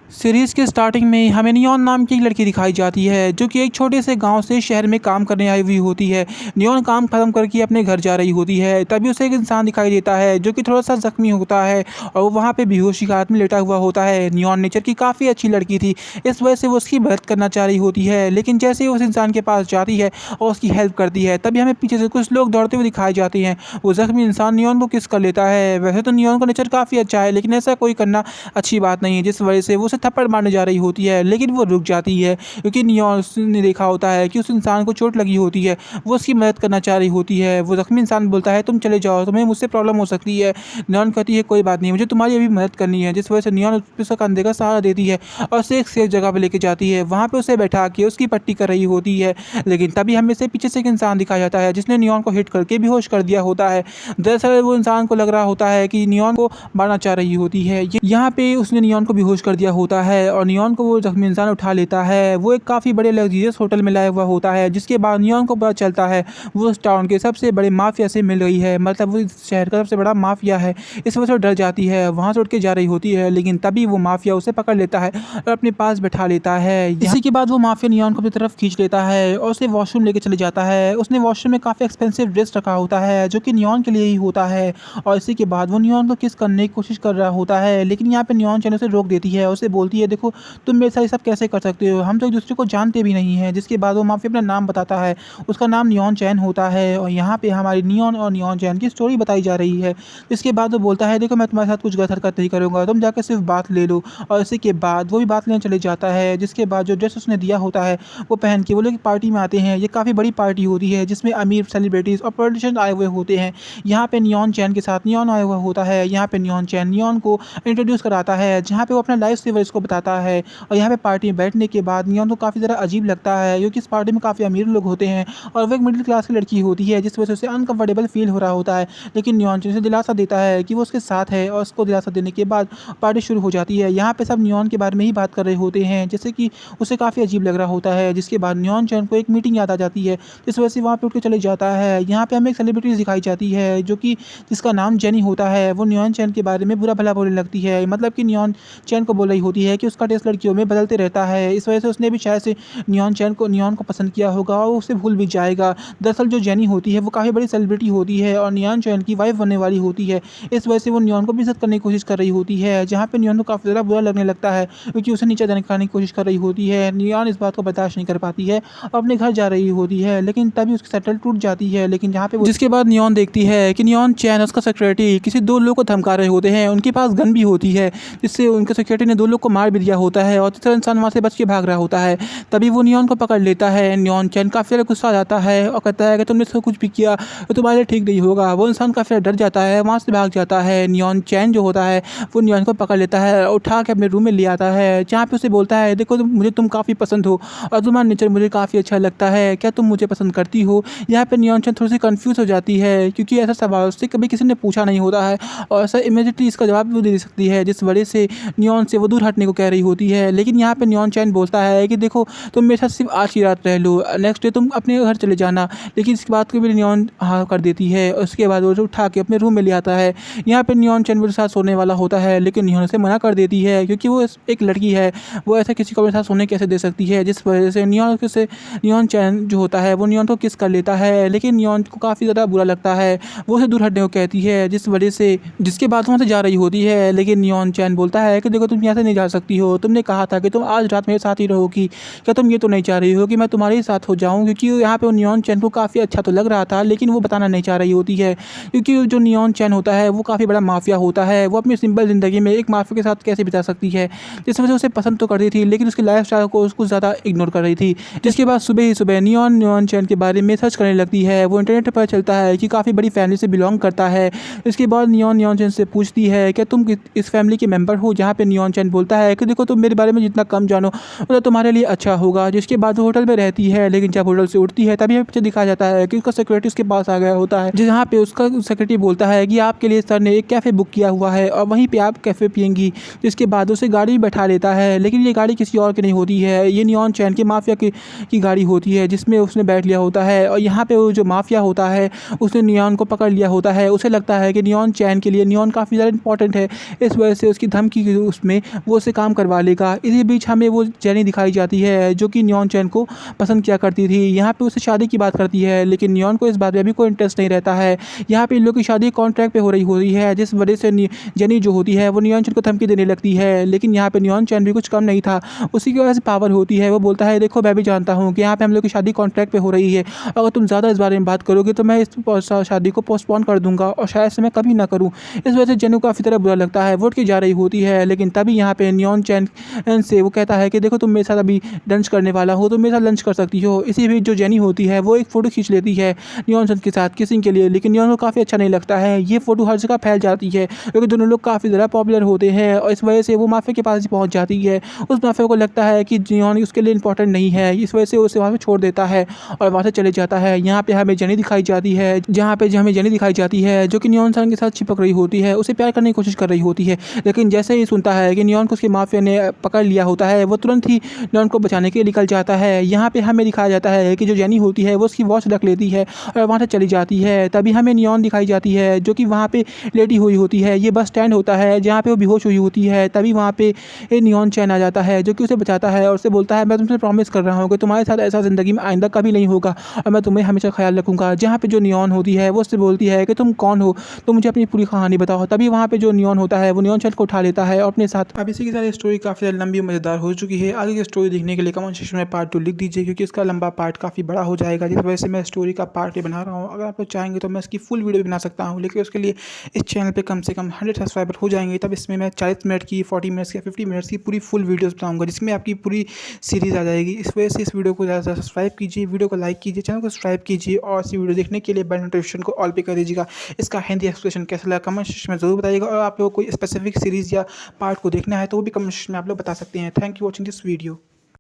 Series के starting में हमें नियॉन नाम की एक लड़की दिखाई जाती है जो कि एक छोटे से गांव से शहर में काम करने आई हुई होती है। नियॉन काम खत्म करके अपने घर जा रही होती है, तभी उसे एक इंसान दिखाई देता है जो कि थोड़ा सा जख्मी होता है और वो वहाँ पे बेहोशी की हालत में लेटा हुआ होता है। नियॉन नेचर की काफ़ी अच्छी लड़की थी, इस वजह से वो उसकी मदद करना चाह रही होती है, लेकिन जैसे ही उस इंसान के पास जाती है और उसकी हेल्प करती है तभी हमें पीछे से कुछ लोग दौड़ते हुए दिखाई जाते हैं। वो जख्मी इंसान नियॉन को किस कर लेता है। वैसे तो नियॉन का नेचर काफ़ी अच्छा है, लेकिन ऐसा कोई करना अच्छी बात नहीं है, जिस वजह से वो उसे थप्पड़ मारने जा रही होती है, लेकिन वो रुक जाती है क्योंकि नियॉन ने देखा होता है कि उस इंसान को चोट लगी होती है। वो उसकी मदद करना चाह रही होती है। वो जख्मी इंसान बोलता है तुम चले जाओ, तुम्हें मुझसे प्रॉब्लम हो सकती है। नियॉन कहती है कोई बात नहीं, मुझे तुम्हारी अभी मदद करनी है, जिस वजह से नियॉन उसका कंधे का सहारा देती है और उसे एक सेफ जगह पर लेके जाती है। वहाँ पे उसे बैठा के उसकी पट्टी कर रही होती है, लेकिन तभी हमें से पीछे से एक इंसान दिखाया जाता है जिसने नियॉन को हिट करके बेहोश कर दिया होता है। दरअसल वो इंसान को लग रहा होता है कि नियॉन को मारना चाह रही होती है। यहाँ पे उसने नियॉन को बेहोश कर दिया होता है और नियॉन को वो जख्मी इंसान उठा लेता है। वो एक काफ़ी बड़े लग्जरियस होटल में लाया हुआ होता है, जिसके बाद नियॉन को पता चलता है वो उस टाउन के सबसे बड़े माफिया से मिल गई है, मतलब वो इस शहर का सबसे बड़ा माफिया है। इस वजह से वो डर जाती है, वहाँ से उठ के जा रही होती है, लेकिन तभी वो माफिया उसे पकड़ लेता है और अपने पास बैठा लेता है। इसी के बाद वो माफिया नियॉन को अपनी तरफ खींच लेता है और उसे वॉशरूम लेके चले जाता है। उसने वॉशरूम में काफ़ी एक्सपेंसिव ड्रेस रखा होता है जो कि नियॉन के लिए ही होता है, और इसी के बाद वो नियॉन को किस करने की कोशिश कर रहा होता है, लेकिन यहाँ पे नियॉन चैन उसे रोक देती है। उसे बोलती है देखो तुम मेरे साथ ये सब कैसे कर सकते हो, हम तो एक दूसरे को जानते भी नहीं हैं। जिसके बाद वो माफिया अपना नाम बताता है, उसका नाम नियॉन चैन होता है और यहाँ पे हमारी नियॉन और नियॉन चैन की स्टोरी बताई जा रही है। इसके बाद वो बोलता है देखो मैं तुम्हारे साथ कुछ गलत हरकत नहीं करूँगा, तुम जाकर सिर्फ बात ले लो। और इसी के बाद वो भी बात लेने चले जाता है। जिसके बाद जो ड्रेस उसने दिया होता है वो पहन के वो लोग एक पार्टी में आते हैं। ये काफ़ी बड़ी पार्टी होती है जिसमें अमीर सेलिब्रिटीज़ और पॉलिटिशियन आए हुए होते हैं। यहाँ पे नियॉन चैन के साथ नियॉन आया हुआ होता है। यहाँ पे नियॉन चैन नियॉन को इंट्रोड्यूस कराता है, जहाँ पे वो अपना लाइफ सेवर इसको बताता है। और यहाँ पे पार्टी में बैठने के बाद नियॉन को काफ़ी ज़्यादा अजीब लगता है क्योंकि इस पार्टी में काफ़ी अमीर लोग होते हैं और वो एक मिडिल क्लास की लड़की होती है, जिस वजह से उसे अनकंफर्टेबल फील हो रहा होता है। लेकिन नियॉन चैन उसे दिलासा देता है कि वो उसके साथ है और उसको दिलासा देने के बाद पार्टी शुरू हो जाती है। यहाँ पे सब नियॉन के बारे में ही बात कर रहे होते हैं, जैसे कि उसे काफ़ी अजीब लग रहा होता है। जिसके बाद नियॉन चैन को एक मीटिंग याद आ जाती है, जिस वजह से वहाँ पे उठ के चले जाता है। यहाँ पे हमें एक सेलिब्रिटीज़ दिखाई जाती है जो कि जिसका नाम जेनी होता है। वो नियॉन चैन के बारे में बुरा भला बोलने लगती है, मतलब कि नियॉन चैन को बोल रही होती है कि उसका टेस्ट लड़कियों में बदलते रहता है। इस वजह से उसने भी शायद से नियॉन को पसंद किया होगा और उसे भूल भी जाएगा। दरअसल जो जेनी होती है वो काफ़ी बड़ी सेलिब्रिटी होती है और नियॉन चैन की वाइफ बनने वाली होती है। इस वजह से वो नियॉन को बेइज्जत करने की कोशिश कर रही होती है, जहाँ पे नियॉन को काफ़ी ज़्यादा बुरा लगने लगता है क्योंकि उसे नीचे दिखाने की कोशिश कर रही होती है। नियॉन इस बात को बर्दाश्त नहीं कर पाती है और अपने घर जा रही होती है, लेकिन तभी उसकी शटल टूट जाती है। लेकिन जहाँ पे जिसके बाद नियॉन देखती है कि नियॉन चैन उसका सेक्रेटरी किसी दो लोगों को धमका रहे होते हैं, उनके पास गन भी होती है, जिससे उनके सेक्रेटरी ने दो लोग को मार भी दिया होता है और तीसरा इंसान वहाँ से बच के भाग रहा होता है। तभी वो नियॉन को पकड़ लेता है। नियॉन चैन काफ़ी ज़्यादा गुस्सा आ जाता है और कहता है कि तुमने इसको कुछ भी किया तो तुम्हारे लिए ठीक नहीं होगा। वो इंसान काफ़ी ज़्यादा डर जाता है, वहाँ से भाग जाता है। नियॉन चैन जो होता है वो नियॉन को पकड़ लेता है और उठा के अपने रूम में ले आता है, जहाँ पे उसे बोलता है देखो मुझे तुम काफ़ी पसंद हो और तुम्हारा नेचर मुझे काफ़ी अच्छा लगता है, क्या तुम मुझे पसंद करती हो। यहाँ पे नियॉन चैन थोड़ी सी कंफ्यूज हो जाती है क्योंकि ऐसा सवाल उससे कभी किसी ने पूछा नहीं होता है और ऐसा इमीडिएटली इसका जवाब भी दे सकती है, जिस वजह से नियॉन से वो दूर हटने को कह रही होती है। लेकिन यहाँ पे नियॉन चैन बोलता है कि देखो तुम मेरे साथ सिर्फ आज की रात रह लो, नेक्स्ट डे तुम अपने घर चले जाना। लेकिन इसके बाद को भी नियॉन हाँ कर देती है और उसके बाद वो उठा के अपने रूम में ले आता है। यहाँ पे नियॉन चैन मेरे साथ सोने वाला होता है, लेकिन नियॉन उसे मना कर देती है क्योंकि वो एक लड़की है, वो ऐसा किसी को मेरे साथ सोने कैसे दे सकती है। जिस वजह से नियॉन चैन जो होता है वो नियॉन को किस कर लेता है, लेकिन नियॉन को काफ़ी ज़्यादा बुरा लगता है। वो उसे दूर हटने को कहती है, जिस वजह से जिसके बाद वहाँ से जा रही होती है। लेकिन नियॉन चैन बोलता है कि देखो तुम यहाँ से नहीं जा सकती हो, तुमने कहा था कि तुम आज रात मेरे साथ ही रहोगी, क्या तुम ये तो नहीं चाह रही हो कि मैं तुम्हारे ही साथ हो जाऊँ। क्योंकि यहाँ पे नियॉन चैन को काफ़ी अच्छा तो लग रहा था, लेकिन वो बताना नहीं चाह रही होती है क्योंकि जो नियॉन चैन होता है वो काफ़ी बड़ा माफिया होता है। वो अपनी सिंपल ज़िंदगी में एक माफिया के साथ कैसे बिता सकती है, जिस वजह से उसे पसंद तो करती थी, लेकिन उसकी लाइफ स्टाइल को उसको ज़्यादा इग्नोर कर रही थी। जिसके बाद सुबह ही सुबह नियॉन चैन के बारे में सर्च करने लगती है। वो इंटरनेट पर चलता है कि काफ़ी बड़ी फैमिली से बिलोंग करता है। इसके बाद नियॉन चैन से पूछती है कि तुम इस फैमिली के मेंबर हो, जहाँ पे नियॉन चैन बोलता है कि देखो तुम मेरे बारे में जितना कम जानो उतना तुम्हारे लिए अच्छा होगा। जिसके बाद वो होटल में रहती है, लेकिन जब होटल से उठती है तभी हमें पीछे दिखाया जाता है कि उसका सिक्योरिटी उसके पास आ गया होता है, जहाँ पे उसका सेक्रेटरी बोलता है कि आपके लिए सर ने एक कैफ़े बुक किया हुआ है और वहीं पे आप कैफ़े पियेंगी। जिसके बाद उसे गाड़ी में बैठा लेता है, लेकिन ये गाड़ी किसी और की नहीं होती है, ये नियॉन चैन के माफिया की गाड़ी होती है, जिसमें उसने बैठ लिया होता है। और यहाँ पे वो जो माफिया होता है उसने नियॉन को पकड़ लिया होता है। उसे लगता है कि नियॉन चैन के लिए नियॉन काफ़ी ज़्यादा इंपॉर्टेंट है, इस वजह से उसकी धमकी उसमें वो उससे काम करवा लेगा। इसी बीच हमें वो जेनी दिखाई जाती है जो कि नियॉन चैन को पसंद किया करती थी। यहाँ पे उससे शादी की बात करती है, लेकिन नियॉन को इस बात में भी कोई इंटरेस्ट नहीं रहता है। यहाँ पे इन लोग की शादी कॉन्ट्रैक्ट पे हो रही होती है, जिस वजह से जेनी जो होती है वो नियॉन चैन को धमकी देने लगती है। लेकिन यहाँ पे नियॉन चैन भी कुछ कम नहीं था, उसी की वजह से पावर होती है। वो बोलता है, देखो मैं भी जानता हूँ कि यहाँ पे हम लोग की शादी कॉन्ट्रैक्ट पे हो रही है, अगर तुम ज़्यादा इस बारे में बात करोगे तो मैं इस शादी को पोस्टपोन कर दूंगा और शायद से मैं कभी ना करूँ। इस वजह से जेनी को काफ़ी तरह बुरा लगता है, वोट की जा रही होती है। लेकिन तभी यहाँ पे नियॉन चैन से वो कहता है कि देखो तुम मेरे साथ अभी लंच करने वाला हो, तुम मेरे साथ लंच कर सकती हो। इसी बीच जो जेनी होती है वो एक फ़ोटो खींच लेती है नियॉन चैन के साथ किसिंग के लिए, लेकिन नियॉन को काफ़ी अच्छा नहीं लगता है। ये फ़ोटो हर जगह फैल जाती है क्योंकि दोनों लोग काफ़ी ज़्यादा पॉपुलर होते हैं और इस वजह से वो माफिया के पास ही पहुँच जाती है। उस माफिया को लगता है कि नियॉन उसके लिए इंपॉर्टेंट नहीं है, इस वजह से उसे वहाँ पे छोड़ देता है और वहाँ से चले जाता है। यहाँ पे हमें जेनी दिखाई जाती है, जहाँ पे हमें जेनी दिखाई जाती है जो कि नियॉन सन के साथ चिपक रही होती है, उसे प्यार करने की कोशिश कर रही होती है। लेकिन जैसे ही सुनता है कि नियॉन को उसके माफिया ने पकड़ लिया होता है, वो तुरंत ही नियॉन को बचाने के लिए निकल जाता है। यहाँ पे हमें दिखाया जाता है कि जो जेनी होती है वो उसकी वॉच रख लेती है और वहाँ से चली जाती है। तभी हमें नियॉन दिखाई जाती है जो कि वहाँ पे लेटी हुई होती है। ये बस स्टैंड होता है जहाँ पे वो बेहोश हुई होती है। तभी वहाँ पे नियॉन चैन आ जाता है जो कि उसे बचाता है और उसे बोलता है, मैं तुमसे प्रॉमिस कर रहा हूँ कि तुम्हारे साथ ऐसा ज़िंदगी में आइंदा कभी नहीं होगा और मैं तुम्हें हमेशा ख्याल रखूँगा। जहाँ पे जो नियॉन होती है वो उससे बोलती है कि तुम कौन हो, तुम मुझे अपनी पूरी कहानी बताओ। तभी वहाँ पे जो नियॉन होता है वो नियॉन चैन को उठा लेता है और अपने साथ। अब इसी के साथ स्टोरी काफ़ी ज़्यादा लंबी मज़ेदार हो चुकी है। आगे की स्टोरी देखने के लिए कमेंट सेक्शन में पार्ट 2 लिख दीजिए, क्योंकि इसका लंबा पार्ट काफ़ी बड़ा हो जाएगा, जिस वजह से मैं स्टोरी का पार्ट भी बना रहा हूँ। अगर आप लोग चाहेंगे तो मैं इसकी फुल वीडियो भी बना सकता हूँ, लेकिन उसके लिए इस चैनल पे कम से कम 100 सब्सक्राइबर हो जाएंगे, तब इसमें मैं 40 मिनट की, 40 मिनट्स की, 50 मिनट्स की पूरी फुल वीडियोस बनाऊंगा, जिसमें आपकी पूरी सीरीज़ आ जाएगी। इस वजह से इस वीडियो को ज़्यादा से ज़्यादा सब्सक्राइब कीजिए, वीडियो को लाइक कीजिए, चैनल को सब्सक्राइब कीजिए और इसी वीडियो देखने के लिए बेल नोटिफिकेशन को ऑल पे कर दीजिएगा। इसका हिंदी एक्सप्लेनेशन कैसा लगा कमेंट सेक्शन में ज़रूर बताइएगा, और आप लोग कोई स्पेसिफिक सीरीज़ या पार्ट को देखना है तो वो भी कमेंट सेक्शन में आप लोग बता सकते हैं। Thank you watching this video.